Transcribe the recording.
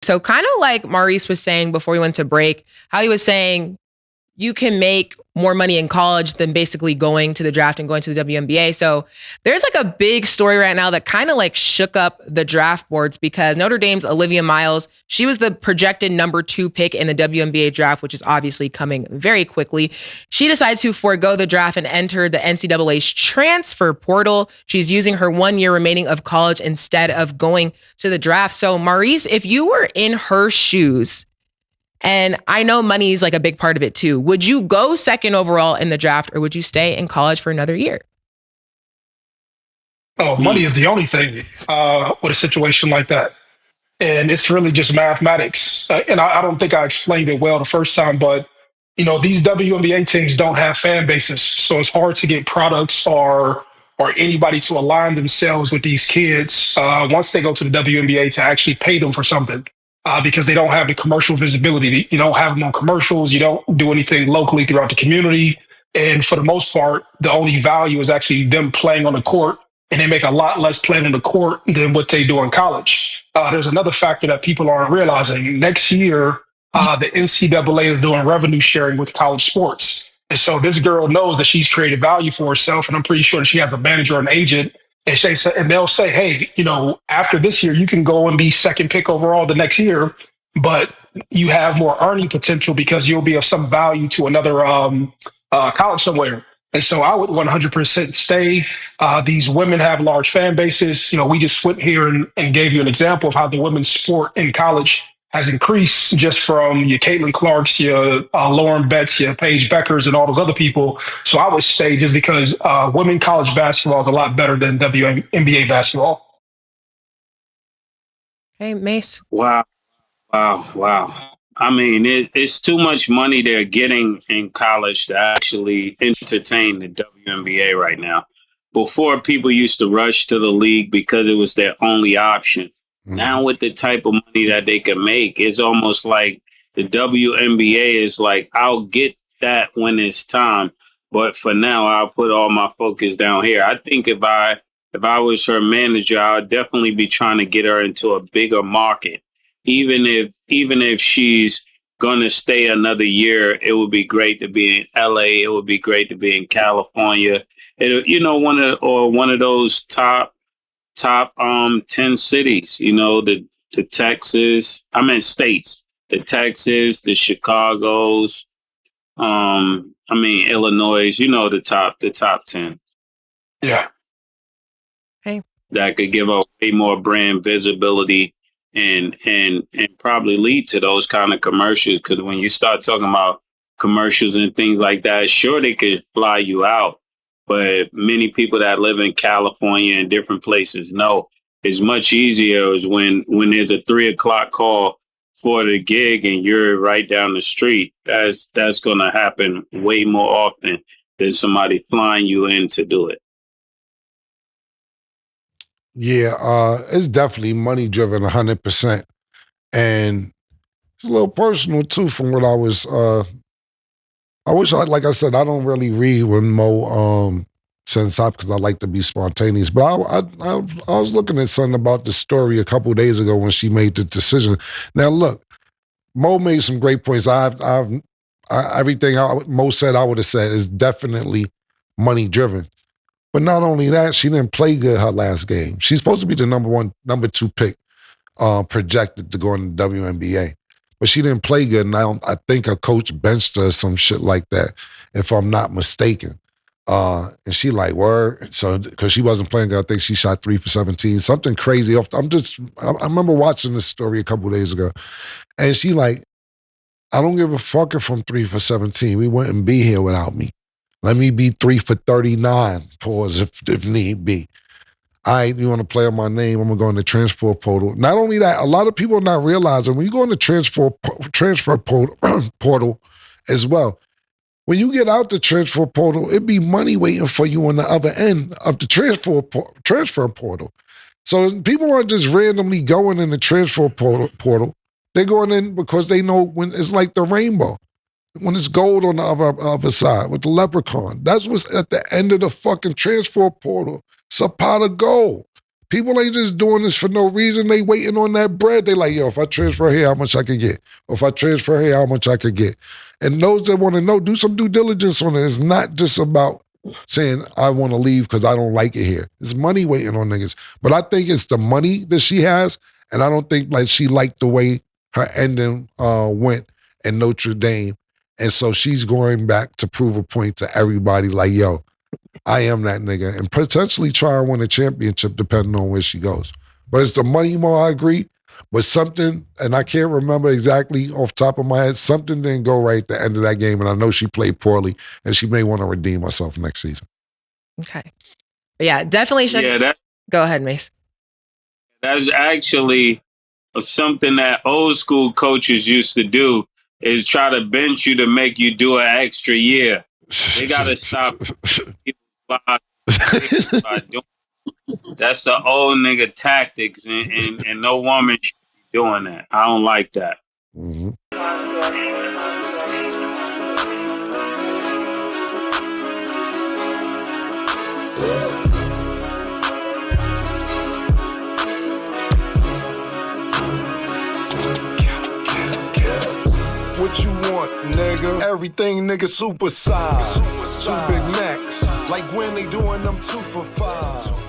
So kind of like Maurice was saying before we went to break, how he was saying you can make more money in college than basically going to the draft and going to the WNBA. So there's like a big story right now that kind of like shook up the draft boards because Notre Dame's Olivia Miles, she was the projected number 2 pick in the WNBA draft, which is obviously coming very quickly. She decided to forego the draft and enter the NCAA's transfer portal. She's using her 1 year remaining of college instead of going to the draft. So Maurice, if you were in her shoes, and I know money is like a big part of it too, would you go second overall in the draft or would you stay in college for another year? Oh, money is the only thing with a situation like that. And it's really just mathematics. And I don't think I explained it well the first time, but these WNBA teams don't have fan bases, so it's hard to get products or anybody to align themselves with these kids once they go to the WNBA to actually pay them for something. Because they don't have the commercial visibility. You don't have them on commercials. You don't do anything locally throughout the community. And for the most part, the only value is actually them playing on the court. And they make a lot less playing on the court than what they do in college. There's another factor that people aren't realizing. Next year, the NCAA is doing revenue sharing with college sports. And so this girl knows that she's created value for herself. And I'm pretty sure that she has a manager or an agent and they'll say, hey, after this year, you can go and be second pick overall the next year, but you have more earning potential because you'll be of some value to another college somewhere. And so I would 100% stay. These women have large fan bases. We just went here and gave you an example of how the women's sport in college has increased just from your Caitlin Clarks, your Lauren Betts, your Paige Beckers, and all those other people. So I would say just because women college basketball is a lot better than WNBA basketball. Hey, Mase. Wow. I mean, it's too much money they're getting in college to actually entertain the WNBA right now. Before, people used to rush to the league because it was their only option. Now with the type of money that they can make, it's almost like the WNBA is like, I'll get that when it's time. But for now, I'll put all my focus down here. I think if I was her manager, I'd definitely be trying to get her into a bigger market. Even if she's gonna stay another year, it would be great to be in LA. It would be great to be in California. One of those top 10 cities, the Texas, states, the Texas, the Chicagos, Illinois, the top 10. Yeah. Hey. That could give a way more brand visibility and probably lead to those kind of commercials. Because when you start talking about commercials and things like that, sure, they could fly you out. But many people that live in California and different places know it's much easier is when there's a 3:00 call for the gig and you're right down the street. That's going to happen way more often than somebody flying you in to do it. Yeah, it's definitely money driven 100%. And it's a little personal too from what I was like I said, I don't really read when Mo sends up because I like to be spontaneous. But I was looking at something about the story a couple of days ago when she made the decision. Now look, Mo made some great points. Everything Mo said, I would have said is definitely money driven. But not only that, she didn't play good her last game. She's supposed to be the number 2 pick projected to go in the WNBA. But she didn't play good. And I think a coach benched her or some shit like that, if I'm not mistaken. And she like, word. So, because she wasn't playing good, I think she shot 3 for 17. Something crazy. I remember watching this story a couple of days ago. And she like, I don't give a fuck if I'm 3 for 17. We wouldn't be here without me. Let me be 3 for 39, pause if need be. All right, you want to play on my name, I'm going to go in the transfer portal. Not only that, a lot of people are not realizing when you go in the transfer portal as well, when you get out the transfer portal, it be money waiting for you on the other end of the transfer portal. So people aren't just randomly going in the transfer portal. They're going in because they know when it's like the rainbow. when it's gold on the other side with the leprechaun. That's what's at the end of the fucking transfer portal. It's a pot of gold. People ain't just doing this for no reason. They waiting on that bread. They like, yo, if I transfer here, how much I could get? Or if I transfer here, how much I could get? And those that want to know, do some due diligence on it. It's not just about saying, I want to leave because I don't like it here. It's money waiting on niggas. But I think it's the money that she has, and I don't think like she liked the way her ending went in Notre Dame. And so she's going back to prove a point to everybody like, yo, I am that nigga, and potentially try and win a championship depending on where she goes. But it's the money more, I agree. But something, and I can't remember exactly off the top of my head, something didn't go right at the end of that game, and I know she played poorly, and she may want to redeem herself next season. Okay. But yeah, definitely should. Yeah, go ahead, Mase. That's actually something that old school coaches used to do, is try to bench you to make you do an extra year. They got to stop people by doing. That's the old nigga tactics, and no woman should be doing that. I don't like that. Mm-hmm. What you want, nigga? Everything, nigga, super size. Two Big Macs, like when they doing them 2 for $5.